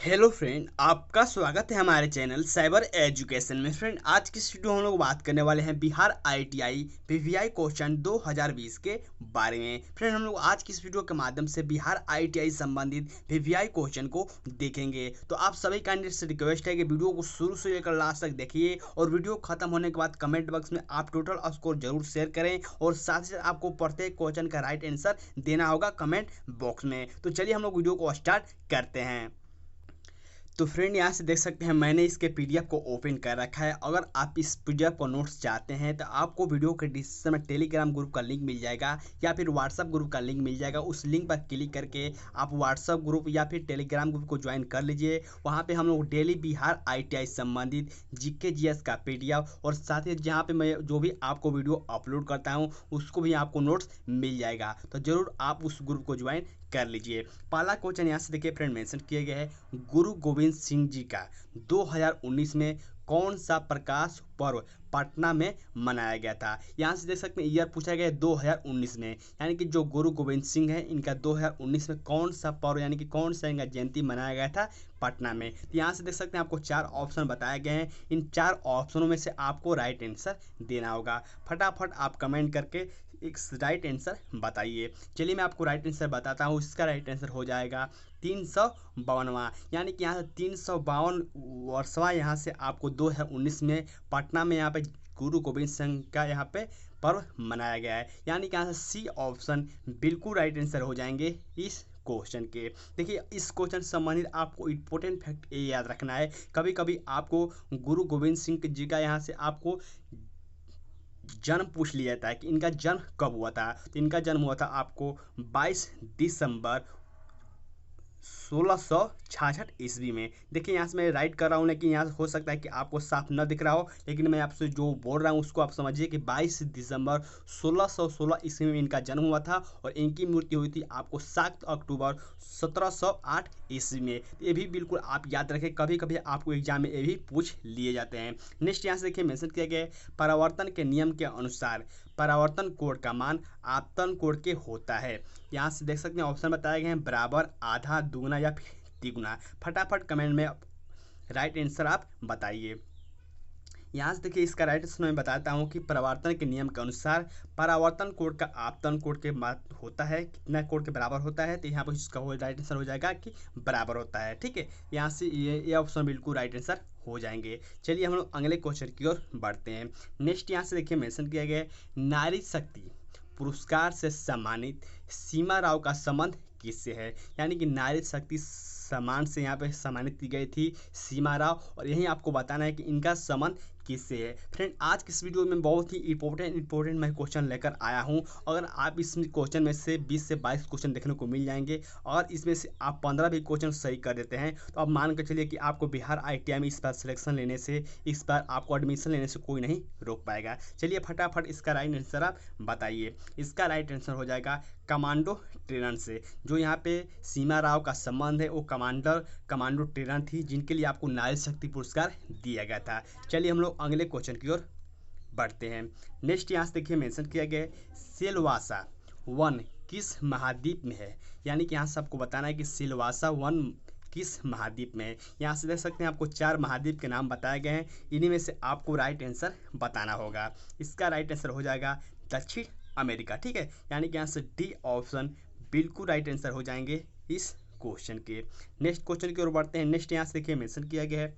Hello friend, आपका स्वागत है हमारे चैनल साइबर एजुकेशन में। फ्रेंड, आज की इस वीडियो में हम लोग बात करने वाले हैं बिहार आईटीआई पीवीआई क्वेश्चन 2020 के बारे में। फ्रेंड, हम लोग आज की इस वीडियो के माध्यम से बिहार आईटीआई संबंधित पीवीआई क्वेश्चन को देखेंगे। तो आप सभी कैंडिडेट से रिक्वेस्ट है कि वीडियो को शुरू से लेकर लास्ट तक देखिए और वीडियो खत्म होने के बाद कमेंट बॉक्स में आप टोटल स्कोर जरूर शेयर करें और साथ ही साथ आपको प्रत्येक क्वेश्चन का राइट आंसर देना होगा कमेंट बॉक्स में। तो चलिए हम लोग वीडियो को स्टार्ट करते हैं। तो फ्रेंड, यहाँ से देख सकते हैं मैंने इसके पीडीएफ को ओपन कर रखा है। अगर आप इस पीडीएफ को नोट्स चाहते हैं तो आपको वीडियो के डिस्क्रिप्शन में टेलीग्राम ग्रुप का लिंक मिल जाएगा या फिर व्हाट्सअप ग्रुप का लिंक मिल जाएगा। उस लिंक पर क्लिक करके आप व्हाट्सअप ग्रुप या फिर टेलीग्राम ग्रुप को ज्वाइन कर लीजिए। वहाँ पे हम लोग डेली बिहार आईटीआई संबंधित जीके जीएस का पीडीएफ और साथ ही जहाँ पे मैं जो भी आपको वीडियो अपलोड करता हूँ उसको भी आपको नोट्स मिल जाएगा। तो ज़रूर आप उस ग्रुप को ज्वाइन कर लीजिए। पहला क्वेश्चन यहाँ से देखिए फ्रेंड, मेंशन किया गया है गुरु गोविंद सिंह जी का 2019 में कौन सा प्रकाश पर्व पटना में मनाया गया था। यहाँ से देख सकते हैं ईयर पूछा गया है 2019 में, यानी कि जो गुरु गोविंद सिंह है इनका 2019 में कौन सा पर्व यानी कि कौन सा इनका जयंती मनाया गया था पटना में। तो यहाँ से देख सकते हैं आपको 4 ऑप्शन बताए गए हैं। इन 4 ऑप्शनों में से आपको राइट आंसर देना होगा। फटाफट आप कमेंट करके एक राइट आंसर बताइए। चलिए मैं आपको राइट आंसर बताता हूँ। इसका राइट आंसर हो जाएगा 352वां, यानी कि यहाँ से 352 वर्षवा यहाँ से आपको 2019 में पटना में यहाँ पे गुरु गोविंद सिंह का यहाँ पे पर्व मनाया गया है। यानी कि यहाँ से सी ऑप्शन बिल्कुल राइट आंसर हो जाएंगे इस क्वेश्चन के। देखिए, इस क्वेश्चन से संबंधित आपको इम्पोर्टेंट फैक्ट ये याद रखना है। कभी कभी आपको गुरु गोविंद सिंह जी का यहाँ से आपको जन्म पूछ लिया जाता है कि इनका जन्म कब हुआ था। तो इनका जन्म हुआ था आपको 22 दिसंबर 1666 ईस्वी में। देखिए, यहाँ से मैं राइट कर रहा हूँ, लेकिन यहाँ से हो सकता है कि आपको साफ न दिख रहा हो, लेकिन मैं आपसे जो बोल रहा हूँ उसको आप समझिए कि 22 दिसंबर 1616 ईस्वी में इनका जन्म हुआ था और इनकी मृत्यु हुई थी आपको 7 अक्टूबर 1708 ईस्वी में। ये भी बिल्कुल आप याद रखें, कभी कभी आपको एग्जाम में ये भी पूछ लिए जाते हैं। नेक्स्ट यहाँ से देखिए मेंशन किया गया है परावर्तन के नियम के अनुसार परावर्तन कोण का मान आपतन कोण के होता है। यहाँ से देख सकते हैं ऑप्शन बताए गए हैं बराबर, आधा, दुगुना या फिर तिगुना। फटाफट कमेंट में राइट आंसर आप बताइए। यहाँ से देखिए इसका राइट आंसर मैं बताता हूँ कि परावर्तन के नियम के अनुसार परावर्तन कोण का आपतन कोण के होता है, कितना कोण के बराबर होता है। तो यहाँ पर इसका राइट आंसर हो जाएगा कि बराबर होता है। ठीक है, यहाँ से ये ऑप्शन बिल्कुल राइट आंसर हो जाएंगे। चलिए हम लोग अगले क्वेश्चन की ओर बढ़ते हैं। नेक्स्ट यहाँ से देखिए मेंशन किया गया है नारी शक्ति पुरस्कार से सम्मानित सीमा राव का संबंध किससे है। यानी कि नारी शक्ति सम्मान से यहाँ पे सम्मानित की गई थी सीमा राव, और यही आपको बताना है कि इनका संबंध किससे है। फ्रेंड, आज की इस वीडियो में बहुत ही इंपॉर्टेंट मैं क्वेश्चन लेकर आया हूँ। अगर आप इस क्वेश्चन में से 20 से 22 क्वेश्चन देखने को मिल जाएंगे और इसमें से आप 15 भी क्वेश्चन सही कर देते हैं तो आप मान कर चलिए कि आपको बिहार आईटीआई में इस बार सिलेक्शन लेने से, इस बार आपको एडमिशन लेने से कोई नहीं रोक पाएगा। चलिए फटाफट इसका राइट आंसर आप बताइए। इसका राइट आंसर हो जाएगा कमांडो ट्रेनर से। जो यहाँ पे सीमा राव का संबंध है वो कमांडो ट्रेनर थी जिनके लिए आपको नारी शक्ति पुरस्कार दिया गया था। चलिए हम लोग अगले क्वेश्चन की ओर बढ़ते हैं। नेक्स्ट यहाँ से देखिए मेंशन किया गया है सिलवासा वन किस महाद्वीप में है। यानी कि यहाँ से आपको बताना है कि सिलवासा वन किस महाद्वीप में है। यहाँ से देख सकते हैं आपको 4 महाद्वीप के नाम बताए गए हैं, इन्हीं में से आपको राइट आंसर बताना होगा। इसका राइट आंसर हो जाएगा दक्षिण अमेरिका। ठीक है, यानी कि यहाँ से डी ऑप्शन बिल्कुल राइट आंसर हो जाएंगे इस क्वेश्चन के। नेक्स्ट क्वेश्चन की ओर बढ़ते हैं। नेक्स्ट यहाँ से देखिए मेंशन किया गया है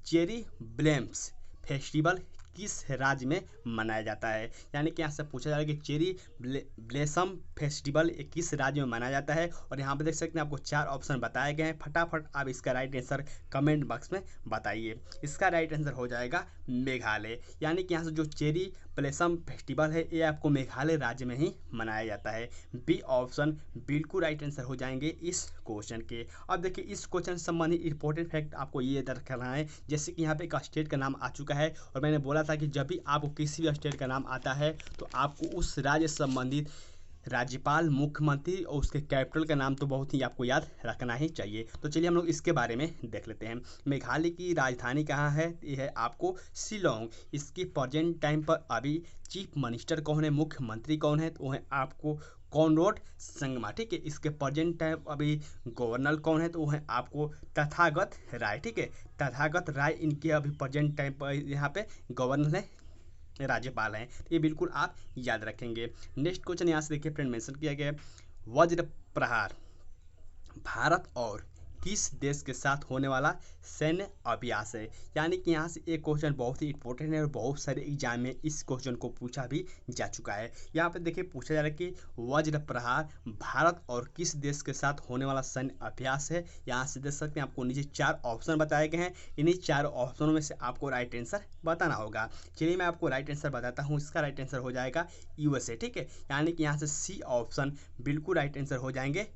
चेरी ब्लेम्स फेस्टिवल किस राज्य में मनाया जाता है। यानी कि यहाँ से पूछा जा रहा है कि चेरी ब्लेसम फेस्टिवल किस राज्य में मनाया जाता है, और यहाँ पे देख सकते हैं आपको 4 ऑप्शन बताए गए हैं। फटाफट आप इसका राइट आंसर कमेंट बॉक्स में बताइए। इसका राइट आंसर हो जाएगा मेघालय। यानी कि यहाँ से जो चेरी ब्लेसम फेस्टिवल है ये आपको मेघालय राज्य में ही मनाया जाता है। बी ऑप्शन बिल्कुल राइट आंसर हो जाएंगे इस क्वेश्चन के। अब देखिए इस क्वेश्चन से संबंधित इंपॉर्टेंट फैक्ट आपको ये याद रखना है, जैसे कि यहाँ पे एक स्टेट का नाम आ चुका है और मैंने बोला था कि जब भी आपको किसी भी स्टेट का नाम आता है तो आपको उस राज्य से संबंधित राज्यपाल, मुख्यमंत्री और उसके कैपिटल का नाम तो बहुत ही आपको याद रखना ही चाहिए। तो चलिए हम लोग इसके बारे में देख लेते हैं। मेघालय की राजधानी कहाँ है, ये है आपको शिलोंग। इसकी प्रेजेंट टाइम पर अभी चीफ मिनिस्टर कौन है, मुख्यमंत्री कौन है, तो वो है आपको कॉनराड संगमा, ठीक है। इसके प्रेजेंट टाइम अभी गवर्नर कौन है, तो वो है आपको तथागत राय, ठीक है। तथागत राय इनके अभी प्रेजेंट टाइम पर यहाँ पे गवर्नर है, राज्यपाल हैं। तो ये बिल्कुल आप याद रखेंगे। नेक्स्ट क्वेश्चन यहाँ से देखिए फ्रेंड मेंशन किया गया है, वज्र प्रहार भारत और किस देश के साथ होने वाला सैन्य अभ्यास है। यानी कि यहाँ से एक क्वेश्चन बहुत ही इंपॉर्टेंट है और बहुत सारे एग्जाम में इस क्वेश्चन को पूछा भी जा चुका है। यहाँ पे देखिए पूछा जा रहा है कि वज्र प्रहार भारत और किस देश के साथ होने वाला सैन्य अभ्यास है। यहाँ से देख सकते हैं आपको नीचे 4 ऑप्शन बताए गए हैं, इन्हीं 4 ऑप्शनों में से आपको राइट आंसर बताना होगा। चलिए मैं आपको राइट आंसर बताता हूँ। इसका राइट आंसर हो जाएगा यूएसए, ठीक है। यानी कि यहाँ से सी ऑप्शन बिल्कुल राइट आंसर हो जाएंगे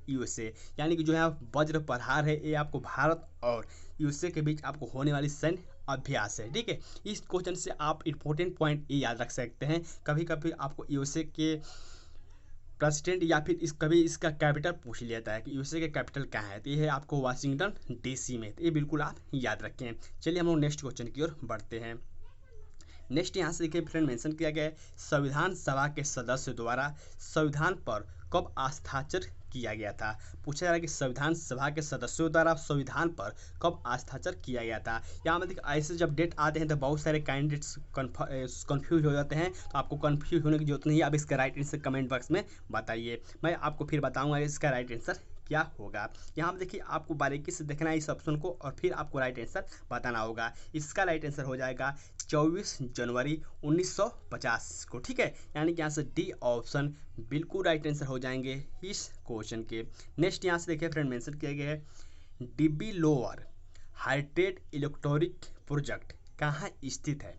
यूएसए। यानी कि जो है वज्र प्रहार है ये आपको भारत और यूएसए के बीच आपको होने वाली सैन्य अभ्यास है, ठीक है। इस क्वेश्चन से आप इंपॉर्टेंट पॉइंट ये याद रख सकते हैं। कभी कभी आपको यूएसए के प्रेसिडेंट या फिर कभी इसका कैपिटल पूछ लेता है कि यूएसए के कैपिटल कहाँ है, तो ये है आपको वाशिंगटन डीसी में। तो ये बिल्कुल आप याद रखें। चलिए हम लोग नेक्स्ट क्वेश्चन की ओर बढ़ते हैं। नेक्स्ट यहाँ से देखिए फ्रेंड मेंशन किया गया है, संविधान सभा के सदस्य द्वारा संविधान पर कब हस्ताक्षर किया गया था। पूछा जा रहा है कि संविधान सभा के सदस्यों द्वारा संविधान पर कब हस्ताक्षर किया गया था। यहाँ में देखिए ऐसे जब डेट आते हैं तो बहुत सारे कैंडिडेट्स कंफ्यूज हो जाते हैं, तो आपको कंफ्यूज होने की जरूरत नहीं है। आप इसका राइट आंसर कमेंट बॉक्स में बताइए, मैं आपको फिर बताऊंगा इसका राइट आंसर क्या होगा। यहाँ पर देखिए आपको बारीकी से देखना है इस ऑप्शन को और फिर आपको राइट आंसर बताना होगा। इसका राइट आंसर हो जाएगा 24 जनवरी 1950 को, ठीक है। यानी कि यहाँ से डी ऑप्शन बिल्कुल राइट आंसर हो जाएंगे इस क्वेश्चन के। नेक्स्ट यहाँ से देखिए फ्रेंड मेंशन किया गया है, dB lower hydrate electronic project कहाँ स्थित है।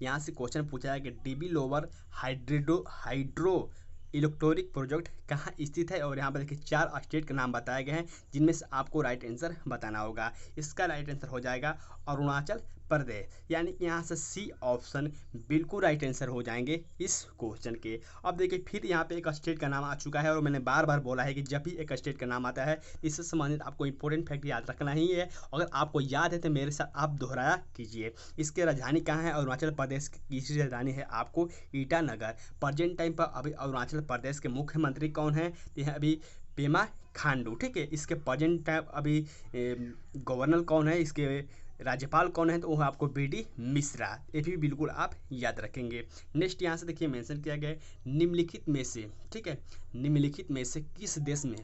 यहाँ से क्वेश्चन पूछा है कि dB lower hydro electronic project कहाँ स्थित है, और यहाँ पर देखिए 4 स्टेट के नाम बताए गए हैं जिनमें से आपको राइट आंसर बताना होगा। इसका राइट आंसर हो जाएगा अरुणाचल प्रदेश। यानी कि यहाँ से सी ऑप्शन बिल्कुल राइट आंसर हो जाएंगे इस क्वेश्चन के। अब देखिए फिर यहाँ पे एक स्टेट का नाम आ चुका है और मैंने बार बार बोला है कि जब भी एक स्टेट का नाम आता है इससे संबंधित आपको इंपॉर्टेंट फैक्ट याद रखना ही है। अगर आपको याद है तो मेरे साथ आप दोहराया कीजिए। इसकी राजधानी कहाँ है, अरुणाचल प्रदेश की तीसरी राजधानी है आपको ईटानगर। प्रेजेंट टाइम पर अभी अरुणाचल प्रदेश के मुख्यमंत्री कौन है, तो है अभी पेमा खांडू, ठीक है। इसके प्रेजेंट टाइम अभी गवर्नर कौन है, इसके राज्यपाल कौन है, तो वो आपको बीडी मिश्रा। ये भी बिल्कुल आप याद रखेंगे। नेक्स्ट यहाँ से देखिए मेंशन किया गया है, निम्नलिखित में से, ठीक है, निम्नलिखित में से किस देश में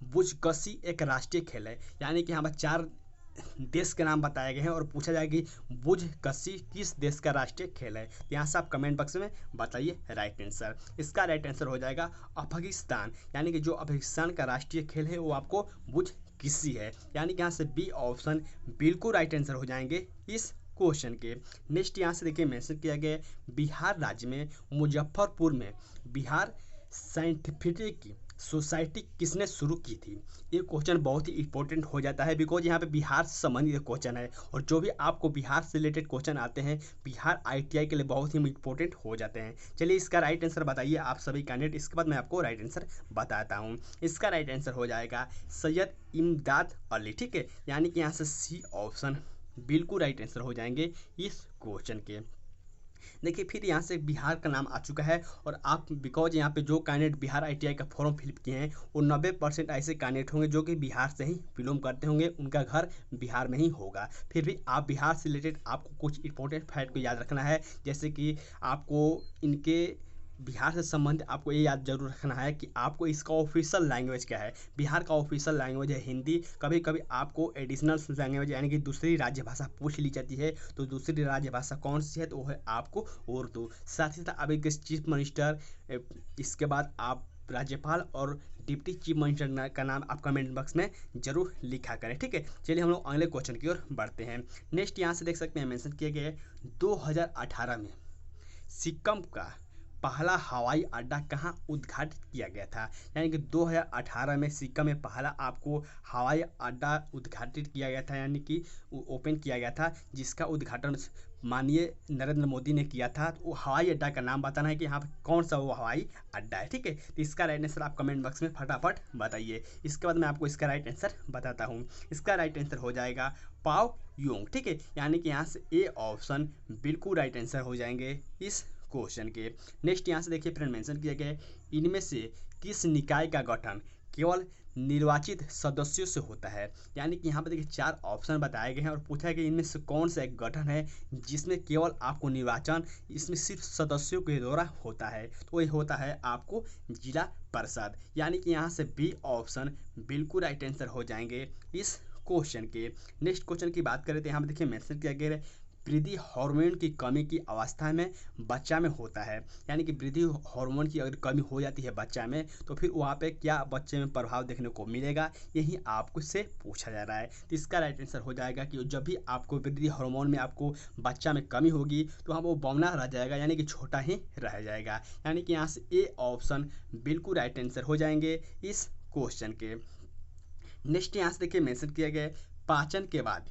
बुजकशी एक राष्ट्रीय खेल है। यानी कि यहाँ पर 4 देश के नाम बताए गए हैं और पूछा जाएगा कि बुजकशी किस देश का राष्ट्रीय खेल है। यहाँ से आप कमेंट बॉक्स में बताइए राइट आंसर। इसका राइट आंसर हो जाएगा अफगानिस्तान। यानी कि जो अफगानिस्तान का राष्ट्रीय खेल है वो आपको बुजकशी है। यानी कि यहाँ से बी ऑप्शन बिल्कुल राइट आंसर हो जाएंगे इस क्वेश्चन के। नेक्स्ट यहाँ से देखिए मेंशन किया गया है, बिहार राज्य में मुजफ्फरपुर में बिहार साइंटिफिक सोसाइटी किसने शुरू की थी। ये क्वेश्चन बहुत ही इंपॉर्टेंट हो जाता है बिकॉज यहाँ पे बिहार से संबंधित क्वेश्चन है और जो भी आपको बिहार से रिलेटेड क्वेश्चन आते हैं बिहार आईटीआई के लिए बहुत ही इंपॉर्टेंट हो जाते हैं। चलिए इसका राइट आंसर बताइए आप सभी कैंडिडेट, इसके बाद मैं आपको राइट आंसर बताता हूँ। इसका राइट आंसर हो जाएगा सैयद इमदाद अली, ठीक है। यानी कि यहाँ से सी ऑप्शन बिल्कुल राइट आंसर हो जाएंगे इस क्वेश्चन के। देखिए फिर यहाँ से बिहार का नाम आ चुका है और आप बिकॉज यहाँ पे जो कैंडिडेट बिहार आईटीआई का फॉर्म फिल किए हैं वो 90% ऐसे कैंडिडेट होंगे जो कि बिहार से ही बिलोंग करते होंगे, उनका घर बिहार में ही होगा। फिर भी आप बिहार से रिलेटेड आपको कुछ इंपॉर्टेंट फैक्ट को याद रखना है, जैसे कि आपको इनके बिहार से संबंधित आपको ये याद जरूर रखना है कि आपको इसका ऑफिशियल लैंग्वेज क्या है। बिहार का ऑफिशियल लैंग्वेज है हिंदी। कभी कभी आपको एडिशनल लैंग्वेज यानी कि दूसरी राज्य भाषा पूछ ली जाती है, तो दूसरी राज्य भाषा कौन सी है, तो वो है आपको उर्दू। साथ ही साथ अब एक चीफ मिनिस्टर, इसके बाद आप राज्यपाल और डिप्टी चीफ मिनिस्टर का नाम आप कमेंट बॉक्स में जरूर लिखा करें, ठीक है। चलिए हम लोग अगले क्वेश्चन की ओर बढ़ते हैं। नेक्स्ट यहाँ से देख सकते हैं मेंशन किए गए 2018 में सिक्किम का पहला हवाई अड्डा कहाँ उद्घाटित किया गया था। यानी कि 2018 में सिक्किम में पहला आपको हवाई अड्डा उद्घाटित किया गया था, यानी कि ओपन किया गया था, जिसका उद्घाटन माननीय नरेंद्र मोदी ने किया था। तो वो हवाई अड्डा का नाम बताना है कि यहाँ पर कौन सा वो हवाई अड्डा है, ठीक है। तो इसका राइट आंसर आप कमेंट बॉक्स में फटाफट बताइए। इसके बाद मैं आपको इसका राइट आंसर बताता हूँ। इसका राइट आंसर हो जाएगा पाव योंग, ठीक है। यानी कि यहाँ से ए ऑप्शन बिल्कुल राइट आंसर हो जाएंगे इस क्वेश्चन के। नेक्स्ट यहाँ से देखिए फ्रेंड मेंशन किया गया है, इनमें से किस निकाय का गठन केवल निर्वाचित सदस्यों से होता है। यानी कि यहाँ पर देखिए 4 ऑप्शन बताए गए हैं और पूछा है कि इनमें से कौन सा एक गठन है जिसमें केवल आपको निर्वाचन इसमें सिर्फ सदस्यों के द्वारा होता है, तो ये होता है आपको जिला परिषद। यानी कि यहाँ से बी ऑप्शन बिल्कुल राइट आंसर हो जाएंगे इस क्वेश्चन के। नेक्स्ट क्वेश्चन की बात करें तो यहाँ पर देखिए मेंशन किया गया है, वृद्धि हार्मोन की कमी की अवस्था में बच्चा में होता है। यानी कि वृद्धि हार्मोन की अगर कमी हो जाती है बच्चा में तो फिर वहाँ पे क्या बच्चे में प्रभाव देखने को मिलेगा, यही आपको से पूछा जा रहा है। तो इसका राइट आंसर हो जाएगा कि जब भी आपको वृद्धि हार्मोन में आपको बच्चा में कमी होगी तो वहाँ वो बौना रह जाएगा, यानी कि छोटा ही रह जाएगा। यानी कि यहाँ से ए ऑप्शन बिल्कुल राइट आंसर हो जाएंगे इस क्वेश्चन के। नेक्स्ट यहाँ से देखिए मेंशन किया गया है, पाचन के बाद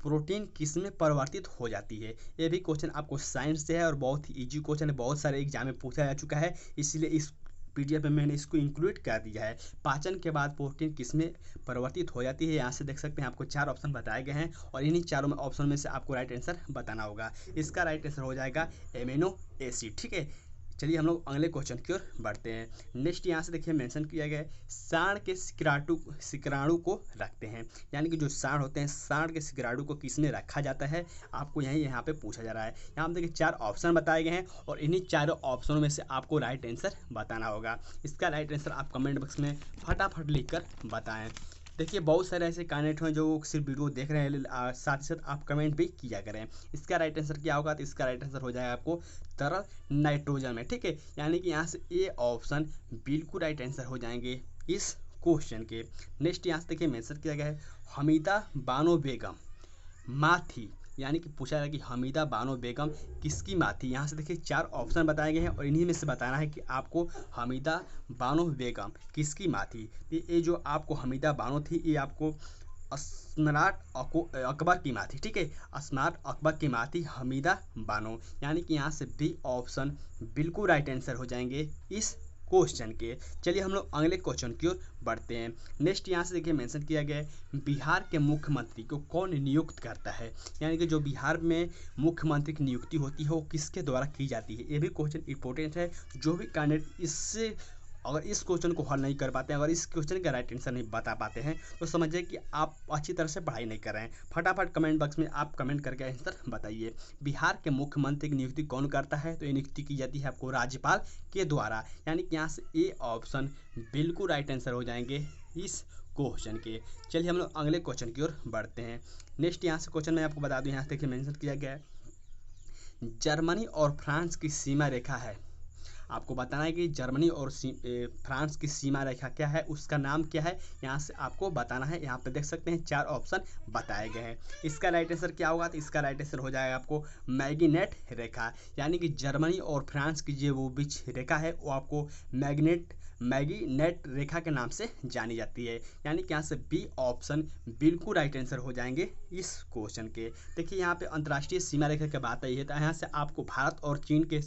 प्रोटीन किस में परिवर्तित हो जाती है। ये भी क्वेश्चन आपको साइंस से है और बहुत ही इजी क्वेश्चन है, बहुत सारे एग्जाम में पूछा जा चुका है, इसलिए इस पीडीएफ में मैंने इसको इंक्लूड कर दिया है। पाचन के बाद प्रोटीन किस में परिवर्तित हो जाती है, यहाँ से देख सकते हैं आपको 4 ऑप्शन बताए गए हैं और इन्हीं चारों में ऑप्शन में से आपको राइट आंसर बताना होगा। इसका राइट आंसर हो जाएगा एमिनो एसिड। ठीक है, चलिए हम लोग अगले क्वेश्चन की ओर बढ़ते हैं। नेक्स्ट यहाँ से देखिए मेंशन किया गया है, सांड के शुक्राणु को रखते हैं। यानी कि जो सांड होते हैं, सांड के शुक्राणु को किस में रखा जाता है, आपको यहाँ पे पूछा जा रहा है। यहाँ पे देखिए 4 ऑप्शन बताए गए हैं और इन्हीं चारों ऑप्शनों में से आपको राइट आंसर बताना होगा। इसका राइट आंसर आप कमेंट बॉक्स में फटाफट लिख कर बताएँ। देखिए बहुत सारे ऐसे कैंडिडेट हैं जो सिर्फ वीडियो देख रहे हैं, साथ ही साथ आप कमेंट भी किया करें। इसका राइट आंसर क्या होगा, तो इसका राइट आंसर हो जाएगा आपको तरल नाइट्रोजन में। ठीक है, यानी कि यहाँ से ए ऑप्शन बिल्कुल राइट आंसर हो जाएंगे इस क्वेश्चन के। नेक्स्ट यहाँ से देखिए मेंशन किया गया है, हमीदा बानो बेगम माँ थी। यानी कि पूछा है कि हमीदा बानो बेगम किसकी माँ थी। यहाँ से देखिए 4 ऑप्शन बताए गए हैं और इन्हीं में से बताना है कि आपको हमीदा बानो बेगम किसकी माँ थी। ये जो आपको हमीदा बानो थी, ये आपको सम्राट अकबर की माँ थी। ठीक है, सम्राट अकबर की माँ थी हमीदा बानो। यानी कि यहाँ से बी ऑप्शन बिल्कुल राइट आंसर हो जाएंगे इस क्वेश्चन के। चलिए हम लोग अगले क्वेश्चन की ओर बढ़ते हैं। नेक्स्ट यहाँ से देखिए मेंशन किया गया है, बिहार के मुख्यमंत्री को कौन नियुक्त करता है। यानी कि जो बिहार में मुख्यमंत्री की नियुक्ति होती है वो किसके द्वारा की जाती है। ये भी क्वेश्चन इंपॉर्टेंट है। जो भी कैंडिडेट इससे अगर इस क्वेश्चन को हल नहीं कर पाते हैं, अगर इस क्वेश्चन का राइट आंसर नहीं बता पाते हैं, तो समझिए कि आप अच्छी तरह से पढ़ाई नहीं कर रहे हैं। फटाफट कमेंट बॉक्स में आप कमेंट करके आंसर बताइए। बिहार के मुख्यमंत्री की नियुक्ति कौन करता है, तो ये नियुक्ति की जाती है आपको राज्यपाल के द्वारा। यानी कि यहाँ से ए ऑप्शन बिल्कुल राइट आंसर हो जाएंगे इस क्वेश्चन के। चलिए हम लोग अगले क्वेश्चन की ओर बढ़ते हैं। नेक्स्ट यहाँ से क्वेश्चन मैं आपको बता दूँ, यहाँ से देखिए मेंशन किया गया है, जर्मनी और फ्रांस की सीमा रेखा है। आपको बताना है कि जर्मनी और फ्रांस की सीमा रेखा क्या है, उसका नाम क्या है, यहाँ से आपको बताना है। यहाँ पे देख सकते हैं 4 ऑप्शन बताए गए हैं। इसका राइट आंसर क्या होगा, तो इसका राइट आंसर हो जाएगा आपको मैगनेट रेखा। यानी कि जर्मनी और फ्रांस की जो वो बीच रेखा है वो आपको मैगनेट रेखा के नाम से जानी जाती है। यानी कि यहाँ से बी ऑप्शन बिल्कुल राइट आंसर हो जाएंगे इस क्वेश्चन के। देखिए यहाँ पे अंतर्राष्ट्रीय सीमा रेखा की बात आई है, तो यहाँ से आपको भारत और चीन के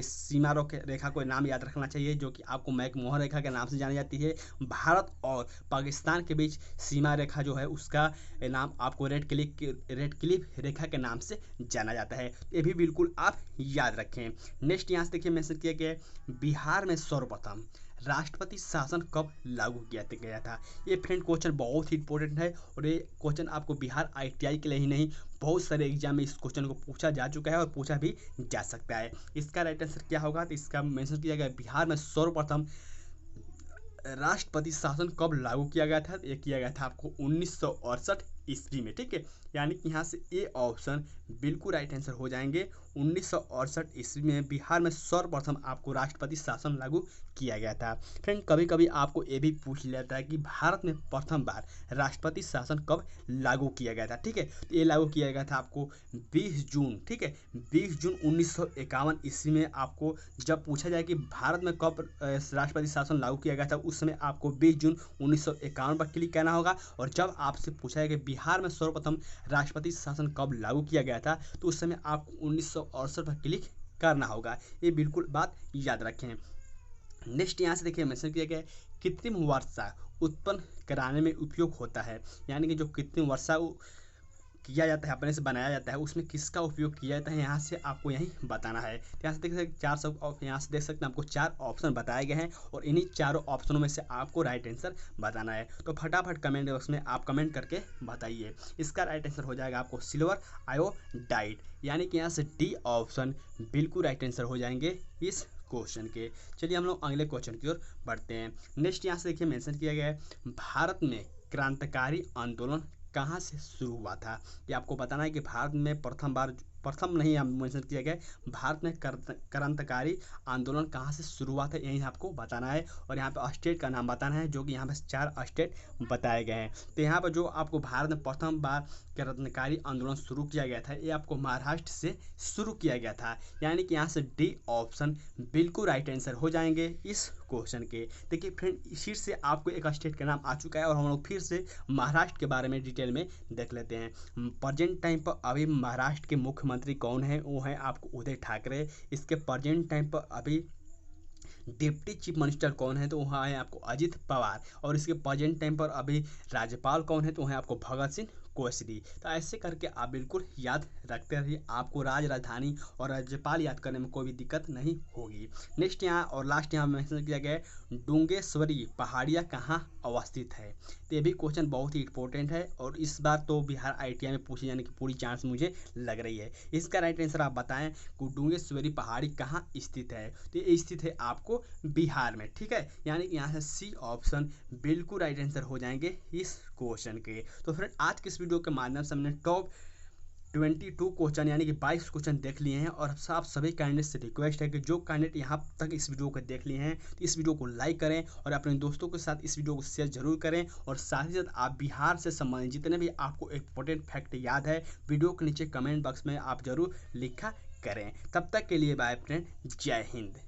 सीमा रेखा को नाम याद रखना चाहिए, जो कि आपको मैकमोहन रेखा के नाम से जानी जाती है। भारत और पाकिस्तान के बीच सीमा रेखा जो है उसका नाम आपको रेड क्लिफ रेखा के नाम से जाना जाता है। ये भी बिल्कुल आप याद रखें। नेक्स्ट यहाँ से देखिए मेंशन किया गया है, बिहार में सर्वप्रथम राष्ट्रपति शासन कब लागू किया गया था। ये फ्रेंड क्वेश्चन बहुत ही इंपॉर्टेंट है और ये क्वेश्चन आपको बिहार ITI के लिए ही नहीं, बहुत सारे एग्जाम में इस क्वेश्चन को पूछा जा चुका है और पूछा भी जा सकता है। इसका राइट आंसर क्या होगा, तो इसका मेंशन किया गया बिहार में सर्वप्रथम राष्ट्रपति शासन कब लागू किया गया था। ये किया गया था आपको 1968 ईस्वी में। ठीक है, यानी कि यहाँ से ए ऑप्शन बिल्कुल राइट आंसर हो जाएंगे। 1968 ईस्वी में बिहार में सर्वप्रथम आपको राष्ट्रपति शासन लागू किया गया था। फ्रेंड कभी कभी आपको ये भी पूछ लिया जाता है कि भारत में प्रथम बार राष्ट्रपति शासन कब लागू किया गया था। ठीक है, तो ये लागू किया गया था आपको 20 जून। ठीक है, 20 जून 1951 ईस्वी में। आपको जब पूछा जाए कि भारत में कब राष्ट्रपति शासन लागू किया गया था, उस समय आपको 20 जून 1951 पर क्लिक करना होगा। और जब आपसे पूछा है कि बिहार में सर्वप्रथम राष्ट्रपति शासन कब लागू किया गया था, तो उस समय आपको 1968 पर क्लिक करना होगा। ये बिल्कुल बात याद रखें। नेक्स्ट यहाँ से देखिए मेंशन किया गया है, कृत्रिम वर्षा उत्पन्न कराने में उपयोग होता है। यानी कि जो कृत्रिम वर्षा किया जाता है, अपने से बनाया जाता है, उसमें किसका उपयोग किया जाता है, यहाँ से आपको यही बताना है। तो यहाँ से देख सकते 400, यहाँ से देख सकते हैं आपको 4 ऑप्शन बताए गए हैं और इन्हीं चारों ऑप्शनों में से आपको राइट आंसर बताना है। तो फटाफट कमेंट बॉक्स में आप कमेंट करके बताइए। इसका राइट आंसर हो जाएगा आपको सिल्वर आयोडाइड, यानी कि यहाँ से डी ऑप्शन बिल्कुल राइट आंसर हो जाएंगे इस क्वेश्चन के। चलिए हम लोग अगले क्वेश्चन की ओर बढ़ते हैं। नेक्स्ट यहाँ से देखिए मेंशन किया गया है, भारत में क्रांतिकारी आंदोलन कहाँ से शुरू हुआ था। ये आपको बताना है कि भारत में प्रथम नहीं मेंशन किया गया, भारत में क्रांतिकारी आंदोलन कहाँ से शुरू हुआ था यही आपको बताना है। और यहाँ पे स्टेट का नाम बताना है, जो कि यहाँ पे 4 स्टेट बताए गए हैं। तो यहाँ पर जो आपको भारत में प्रथम बार क्रांतिकारी आंदोलन शुरू किया गया था, ये आपको महाराष्ट्र से शुरू किया गया था, यानी कि यहाँ से डी ऑप्शन बिल्कुल राइट आंसर हो जाएंगे इस क्वेश्चन के। देखिए फ्रेंड, फिर से आपको एक स्टेट का नाम आ चुका है और हम लोग फिर से महाराष्ट्र के बारे में डिटेल में देख लेते हैं। प्रेजेंट टाइम पर अभी महाराष्ट्र के मुख्यमंत्री कौन है, वो है आपको उद्धव ठाकरे। इसके प्रेजेंट टाइम पर अभी डिप्टी चीफ मिनिस्टर कौन है, तो वहाँ है आपको अजित पवार। और इसके प्रेजेंट टाइम पर अभी राज्यपाल कौन है, तो वहाँ आपको भगत सिंह कोश्यारी। तो ऐसे करके आप बिल्कुल याद रखते रहिए, आपको राजधानी और राज्यपाल याद करने में कोई भी दिक्कत नहीं होगी। नेक्स्ट यहाँ और लास्ट यहाँ मेंशन किया गया है, डूंगेश्वरी पहाड़ियाँ कहाँ अवस्थित है। तो ये भी क्वेश्चन बहुत ही इंपॉर्टेंट है और इस बार तो बिहार ITI में पूछे जाने की पूरी चांस मुझे लग रही है। इसका राइट आंसर आप बताएं कि डूंगेश्वरी पहाड़ी कहाँ स्थित है। तो ये स्थित है आपको बिहार में, ठीक है, यानी कि यहाँ से सी ऑप्शन बिल्कुल राइट आंसर हो जाएंगे इस क्वेश्चन के। तो फ्रेंड, आज के इस वीडियो के माध्यम से हमने टॉप 22 क्वेश्चन यानी कि 22 क्वेश्चन देख लिए हैं। और आप सभी कैंडिडेट से रिक्वेस्ट है कि जो कैंडिडेट यहाँ तक इस वीडियो को देख लिए हैं, तो इस वीडियो को लाइक करें और अपने दोस्तों के साथ इस वीडियो को शेयर जरूर करें। और साथ ही साथ आप बिहार से संबंधित जितने भी आपको इंपॉर्टेंट फैक्ट याद है, वीडियो के नीचे कमेंट बॉक्स में आप जरूर लिखा करें। तब तक के लिए बाय फ्रेंड, जय हिंद।